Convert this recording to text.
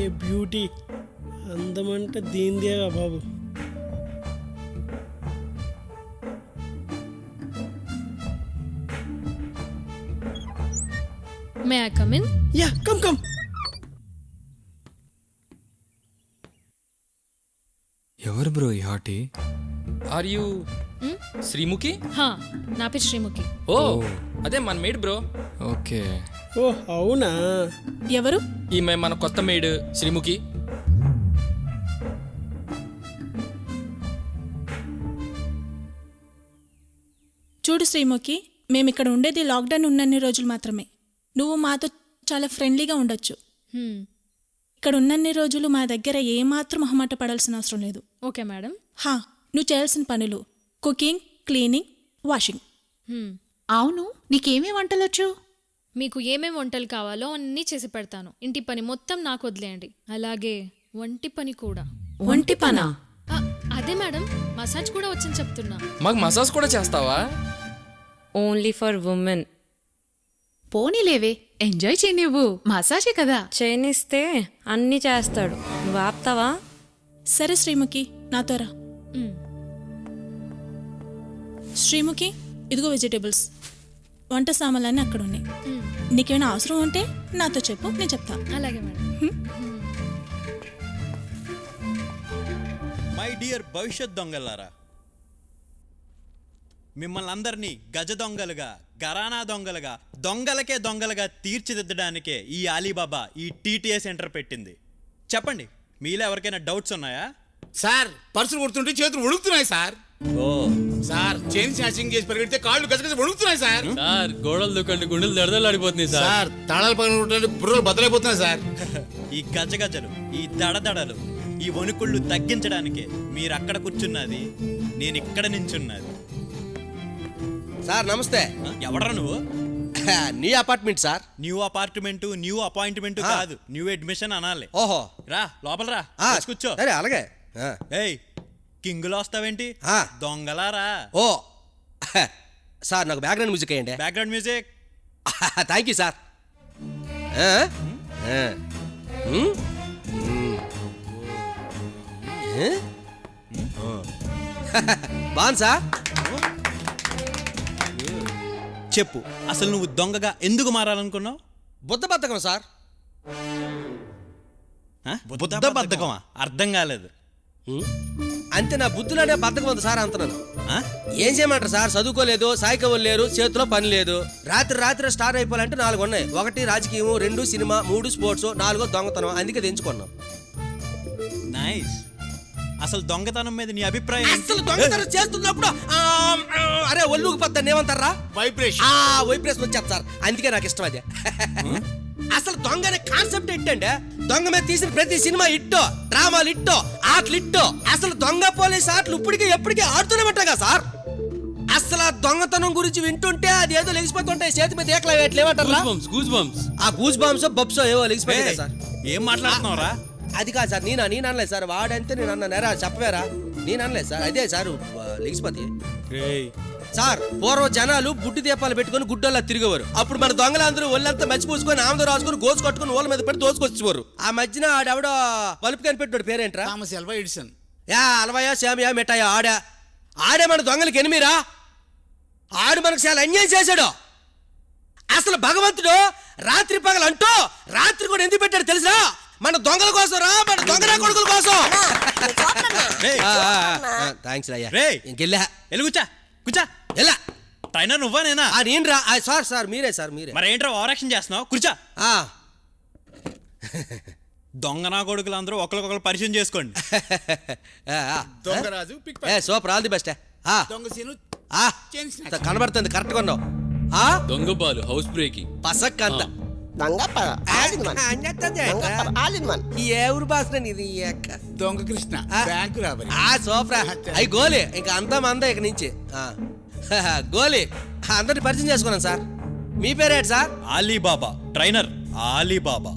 ఏ beauty, అందమంటే దీనిదేగా బాబు. May I come in? Yeah, come come. ఎవరు బ్రో ఈ హాటి? Are you Sreemukhi? హా, నా పేరు శ్రీముఖి. ఓ అదే మన మేడ్ బ్రో. ఓకే. ఓ అవునా? ఎవరు? ఈమె మన కొత్త మేడ్ శ్రీముఖి. చూడు శ్రీముఖి, మేమిక్కడ ఉండేది లాక్డౌన్ ఉన్నన్ని రోజులు మాత్రమే. నువ్వు మాతో చాలా ఫ్రెండ్లీగా ఉండొచ్చు. ఇక్కడ ఉన్నన్ని రోజులు మా దగ్గర ఏమాత్రం మొహమాట పడాల్సిన అవసరం లేదు. Okay madam. హా, నువ్వు చేయాల్సిన పనులు కుకింగ్, క్లీనింగ్, వాషింగ్. అవును, నీకేమీ వంటలొచ్చు? మీకు ఏమేం వంటలు కావాలో అన్నీ చేసి పెడతాను. ఇంటి పని మొత్తం నాకు వదిలేయండి. అలాగే వంటి పని కూడా. వంటి పనా? ఆ, అదే మేడం, మసాజ్ కూడా వచ్చని చెప్తున్నా. మాకు మసాజ్ కూడా చేస్తావా? Only for women. పోనీలేవే, ఎంజాయ్ చేయి. నువ్వు మసాజే కదా. చేయనిస్తే అన్నీ చేస్తాడు. నువ్వు ఆపుతావా? సరే శ్రీముఖి, నాతో రా. శ్రీముఖి, ఇదిగో వెజిటేబుల్స్. వంట సామాన్లన్నీ అక్కడ ఉన్నాయి. నీకేమైనా అవసరం ఉంటే నాతో చెప్పు, నేను చెప్తా. అలాగే మేడం. మై డియర్ భవిష్యత్ దొంగలారా, మిమ్మల్ని అందరినీ గజ దొంగలుగా, గరానా దొంగలుగా, దొంగలకే దొంగలుగా తీర్చిదిద్దడానికే ఈ అలీబాబా ఈ టీటీఏ సెంటర్ పెట్టింది. చెప్పండి, మీలో ఎవరికైనా డౌట్స్ ఉన్నాయా? సార్, పర్సులు కొడుతుంటే చేతులు వణుకుతున్నాయి సార్. ఓ సార్, చైన్ స్నాచింగ్ చేసి పరిగెడితే కాళ్ళు గజగజ వణుకుతున్నాయి సార్. సార్, గోడలు దుక్కండి, గుండెలు దడదలాడిపోతున్నాయి సార్, తాళాలు పగలగొట్టాలంటే బుర్రలు బద్దలైపోతున్నాయి సార్. ఈ గజగజలు, ఈ దడదడలు, ఈ వణుకుళ్ళు తగ్గించడానికే మీరు అక్కడ కూర్చున్నది, నేను ఇక్కడ నించున్నది. సార్ నమస్తే. ఎవడరా నువ్వు? నీ apartment sir. New apartment, new appointment కాదు, న్యూ అడ్మిషన్ అనాలి. ఓహో, రా లోపల రా, కూర్చో. సరే అలాగే. ఏయ్, కింగులో వస్తావేంటి? దొంగలారా. ఓ సార్, నాకు బ్యాక్గ్రౌండ్ మ్యూజిక్ వేయండి. Background music. Thank you sir. బాగుంది సార్. చెప్పు, అసలు నువ్వు దొంగగా ఎందుకు మారాలనుకున్నావు? బుద్ధ బద్ధకం సార్. బుద్ధ బద్ధకమా? అర్థం కాలేదు. అంతే, నా బుద్ధులోనే బద్ధకం ఉంది సార్ అంటున్నాను. ఏం చేయమంటారు సార్, చదువుకోలేదు, సాయికవులు లేరు, చేతిలో పని లేదు. రాత్రి స్టార్ అయిపోవాలంటే 4 ఉన్నాయి. 1 రాజకీయం, 2 సినిమా, 3 స్పోర్ట్స్, 4 దొంగతనం. అందుకే తెంచుకున్నాం. నైస్. అసలు దొంగతనం మీద నీ అభిప్రాయం? అసలు దొంగతనం చేస్తున్నప్పుడు అరే ఒళ్ళుకు పద్దాన్ని ఏమంటారా? వైబ్రేషన్. వైబ్రేషన్ వచ్చేది సార్. అందుకే నాకు ఇష్టం అదే. అసలు దొంగ అనే కాన్సెప్ట్ ఏంటంటే, దొంగ మీద తీసిన ప్రతి సినిమా ఇట్టో, డ్రామాలు ఇట్టో, ఆటలు ఇట్టో. అసలు దొంగ పోలీస్ ఆటలు ఇప్పటికీ ఎప్పటికీ ఆడుతూనే ఉంటాగా సార్. అసలు ఆ దొంగతనం గురించి వింటుంటే అది ఏదో లెగిసిపోతుంటాయి. చేతి మీద ఏకలా ఏమంటారా? ఆ గూజ్ బాంబ్స్ బబ్సో ఏవో లెగిసిపోయాయి సార్. ఏం మాట్లాడుతున్నావురా? అది కాదు సార్, నేను అనలేదు సార్. వాడంతే నేను అన్నారా? చెప్పవేరా? నేను అనలేదు సార్. అదే సార్ లెగిసిపోతే సార్. పూర్వ జనాలు బుడ్డి దీపాలు పెట్టుకుని గుడ్డల్లా తిరిగేవారు. అప్పుడు మన దొంగలందరూ ఒళ్ళంతా మచ్చి పూసుకొని ఆమెతో రాసుకుని గోసు కట్టుకుని ఓళ్ళ మీద పెట్టి దోసుకొచ్చేవారు. ఆ మధ్యన ఆడెవడో బల్బు కనిపెట్టాడు, పేరేంట్రా? Thomas Alva Edison. అలవయా, శామియా, మిఠాయా ఆడే మన దొంగలకి ఎనిమిరా. ఆడు మనకు చాలా అన్యాయం చేశాడు. అసలు భగవంతుడు రాత్రి పగలు అంటూ రాత్రి కూడా ఎందుకు పెట్టాడు తెలుసా? మన దొంగల కోసం రా, మన దొంగ కొడుకుల కోసం. థ్యాంక్స్ రా. ఇంకెళ్ళా కూర్చా కూర్చా. ఎలా ట్రైనర్ నువ్వా నేనా? నేను రా సార్. మీరే సార్, మీరే. మరి ఏంట్రా ఓవర్ యాక్షన్ చేస్తున్నావు? కూర్చా. దొంగ నా కొడుకులు అందరూ ఒకరికొకరు పరిచయం చేసుకోండి. దొంగరాజు, సూపర్, ఆల్ ది బెస్ట్. దొంగ సీను, కనబడుతుంది, కరెక్ట్ కొన్నావు. దొంగ బాలు, హౌస్ బ్రేకింగ్, పసక్ అంత ఏ ఊరు భాష ఇది? దొంగ కృష్ణ, బ్యాంకు రాబరి. సూపర్. అయి గోలీ, ఇంకా అంతా మంద ఇక నుంచి. గోలీ, అందరిని పరిచయం చేసుకున్నాను సార్. మీ పేరేంటి సార్? అలీబాబా. Trainer Alibaba.